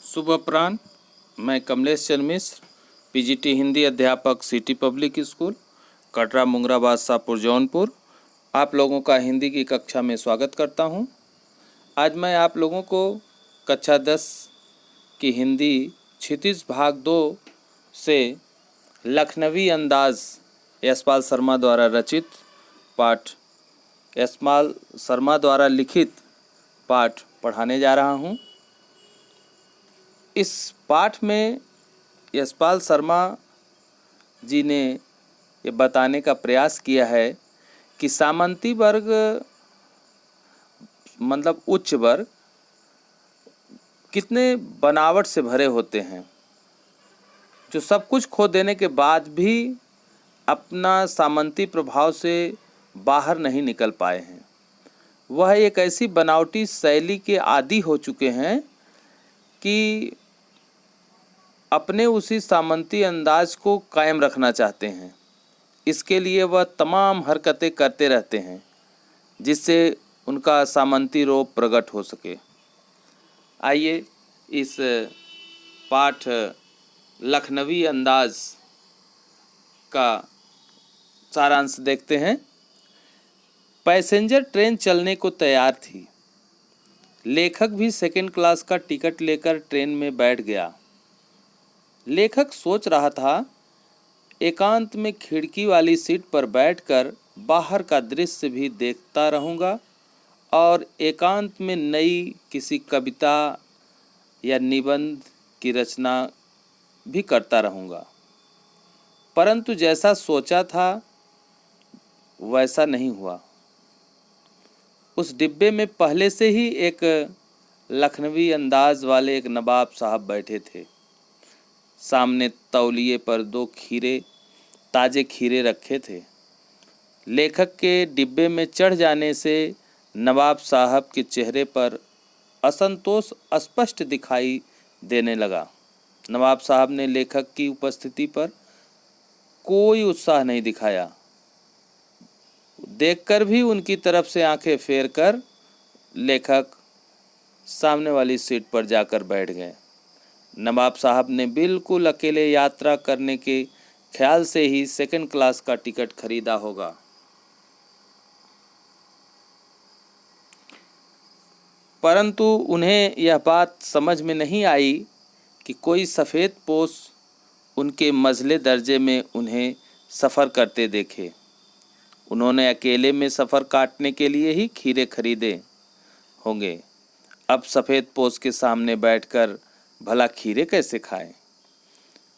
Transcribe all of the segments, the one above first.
शुभ अपराह्न। मैं कमलेश चंद्र मिश्र, पीजीटी हिंदी अध्यापक, City Public School, Katra, Mungrabad, Shahpur, Jaunpur, आप लोगों का हिंदी की कक्षा में स्वागत करता हूं। आज मैं आप लोगों को कक्षा 10 की हिंदी क्षितिज भाग 2 से लखनवी अंदाज यशपाल शर्मा द्वारा रचित पाठ, यशपाल शर्मा द्वारा लिखित पाठ पढ़ाने जा रहा हूं। इस पाठ में यशपाल शर्मा जी ने ये बताने का प्रयास किया है कि सामंती वर्ग मतलब उच्च वर्ग कितने बनावट से भरे होते हैं, जो सब कुछ खो देने के बाद भी अपना सामंती प्रभाव से बाहर नहीं निकल पाए हैं। वह एक ऐसी बनावटी शैली के आदी हो चुके हैं कि अपने उसी सामंती अंदाज को कायम रखना चाहते हैं। इसके लिए वह तमाम हरकतें करते रहते हैं जिससे उनका सामंती रोब प्रकट हो सके। आइए इस पाठ लखनवी अंदाज का सारांश देखते हैं। पैसेंजर ट्रेन चलने को तैयार थी। लेखक भी सेकंड क्लास का टिकट लेकर ट्रेन में बैठ गया। लेखक सोच रहा था, एकांत में खिड़की वाली सीट पर बैठकर बाहर का दृश्य भी देखता रहूँगा और एकांत में नई किसी कविता या निबंध की रचना भी करता रहूँगा। परंतु जैसा सोचा था वैसा नहीं हुआ। उस डिब्बे में पहले से ही एक लखनवी अंदाज वाले एक नवाब साहब बैठे थे। सामने तौलिए पर 2 ताज़े खीरे रखे थे। लेखक के डिब्बे में चढ़ जाने से नवाब साहब के चेहरे पर असंतोष स्पष्ट दिखाई देने लगा। नवाब साहब ने लेखक की उपस्थिति पर कोई उत्साह नहीं दिखाया। देखकर भी उनकी तरफ से आंखें फेर कर लेखक सामने वाली सीट पर जाकर बैठ गए। नवाब साहब ने बिल्कुल अकेले यात्रा करने के ख्याल से ही सेकंड क्लास का टिकट खरीदा होगा। परंतु उन्हें यह बात समझ में नहीं आई कि कोई सफ़ेद पोश उनके मझले दर्जे में उन्हें सफ़र करते देखे। उन्होंने अकेले में सफ़र काटने के लिए ही खीरे खरीदे होंगे। अब सफ़ेद पोश के सामने बैठकर भला खीरे कैसे खाएं?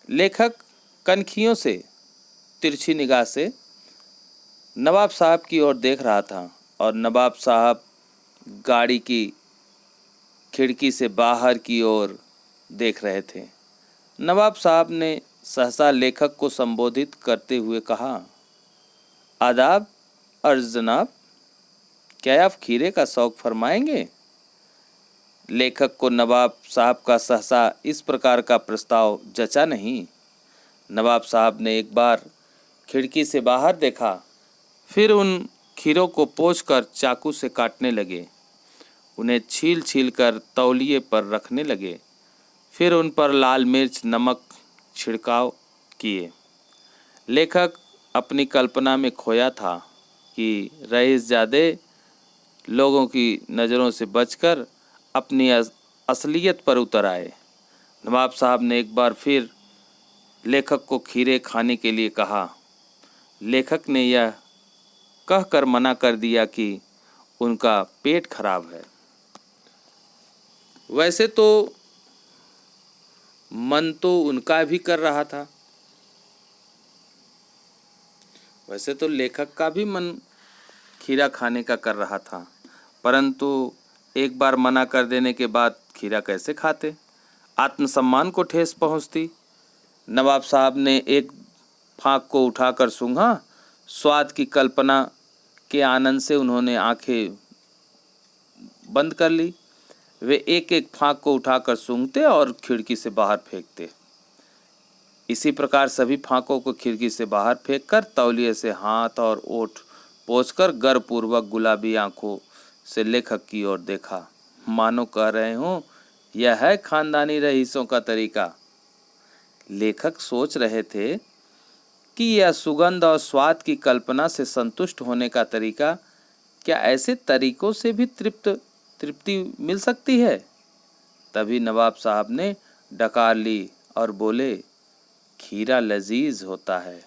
लेखक कनखियों से तिरछी निगाह से नवाब साहब की ओर देख रहा था और नवाब साहब गाड़ी की खिड़की से बाहर की ओर देख रहे थे। नवाब साहब ने सहसा लेखक को संबोधित करते हुए कहा, आदाब अर्ज़ जनाब, क्या आप खीरे का शौक़ फरमाएंगे? लेखक को नवाब साहब का सहसा इस प्रकार का प्रस्ताव जचा नहीं। नवाब साहब ने एक बार खिड़की से बाहर देखा, फिर उन खीरों को पोंछकर चाकू से काटने लगे। उन्हें छील छील कर तौलिए पर रखने लगे। फिर उन पर लाल मिर्च नमक छिड़काव किए। लेखक अपनी कल्पना में खोया था कि रईसजादे लोगों की नज़रों से बचकर अपनी असलियत पर उतर आए। नवाब साहब ने एक बार फिर लेखक को खीरे खाने के लिए कहा। लेखक ने यह कहकर मना कर दिया कि उनका पेट खराब है। वैसे तो मन तो उनका भी कर रहा था। वैसे तो लेखक का भी मन खीरा खाने का कर रहा था, परंतु एक बार मना कर देने के बाद खीरा कैसे खाते? आत्मसम्मान को ठेस पहुंचती। नवाब साहब ने एक फाँक को उठाकर सूंघा। स्वाद की कल्पना के आनंद से उन्होंने आंखें बंद कर ली। वे एक एक फाँक को उठाकर सूंघते और खिड़की से बाहर फेंकते। इसी प्रकार सभी फाँकों को खिड़की से बाहर फेंककर तौलिए से हाथ और ओठ पोंछकर गर्वपूर्वक गुलाबी आंखों से लेखक की ओर देखा, मानो कह रहे हों यह है खानदानी रईसों का तरीका। लेखक सोच रहे थे कि यह सुगंध और स्वाद की कल्पना से संतुष्ट होने का तरीका, क्या ऐसे तरीकों से भी तृप्ति मिल सकती है? तभी नवाब साहब ने डकार ली और बोले, खीरा लजीज होता है,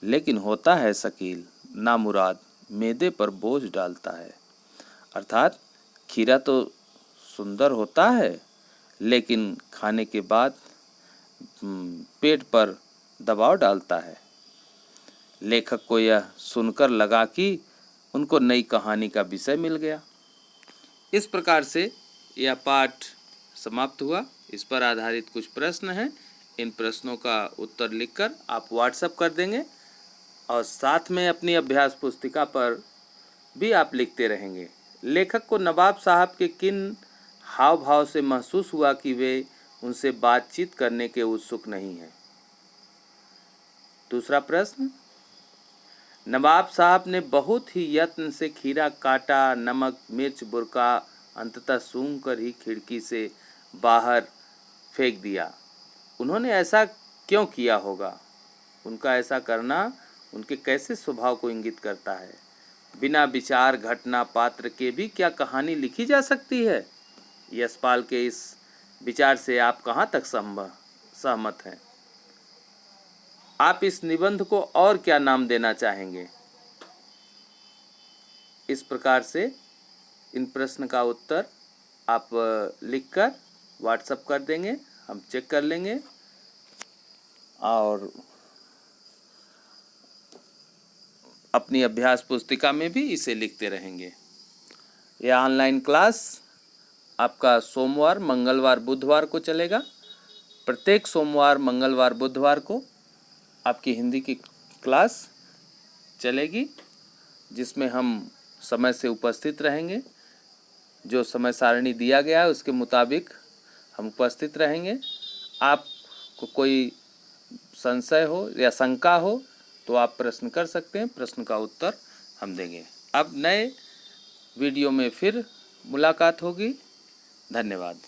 लेकिन होता है शकील, नामुराद, मैदे पर बोझ डालता है। अर्थात खीरा तो सुंदर होता है, लेकिन खाने के बाद पेट पर दबाव डालता है। लेखक को यह सुनकर लगा कि उनको नई कहानी का विषय मिल गया। इस प्रकार से यह पाठ समाप्त हुआ। इस पर आधारित कुछ प्रश्न हैं। इन प्रश्नों का उत्तर लिखकर आप व्हाट्सएप कर देंगे और साथ में अपनी अभ्यास पुस्तिका पर भी आप लिखते रहेंगे। लेखक को नवाब साहब के किन हाव भाव से महसूस हुआ कि वे उनसे बातचीत करने के उत्सुक नहीं हैं? दूसरा प्रश्न, नवाब साहब ने बहुत ही यत्न से खीरा काटा, नमक मिर्च बुरका, अंततः सूंघकर ही खिड़की से बाहर फेंक दिया। उन्होंने ऐसा क्यों किया होगा? उनका ऐसा करना उनके कैसे स्वभाव को इंगित करता है? बिना विचार घटना पात्र के भी क्या कहानी लिखी जा सकती है? यशपाल के इस विचार से आप कहाँ तक सहमत हैं? आप इस निबंध को और क्या नाम देना चाहेंगे? इस प्रकार से इन प्रश्न का उत्तर आप लिखकर व्हाट्सएप कर देंगे, हम चेक कर लेंगे और अपनी अभ्यास पुस्तिका में भी इसे लिखते रहेंगे। यह ऑनलाइन क्लास आपका सोमवार, मंगलवार, बुधवार को चलेगा। प्रत्येक सोमवार, मंगलवार, बुधवार को आपकी हिंदी की क्लास चलेगी, जिसमें हम समय से उपस्थित रहेंगे। जो समय सारणी दिया गया है उसके मुताबिक हम उपस्थित रहेंगे। आपको कोई संशय हो या शंका हो तो आप प्रश्न कर सकते हैं, प्रश्न का उत्तर हम देंगे। अब नए वीडियो में फिर मुलाकात होगी। धन्यवाद।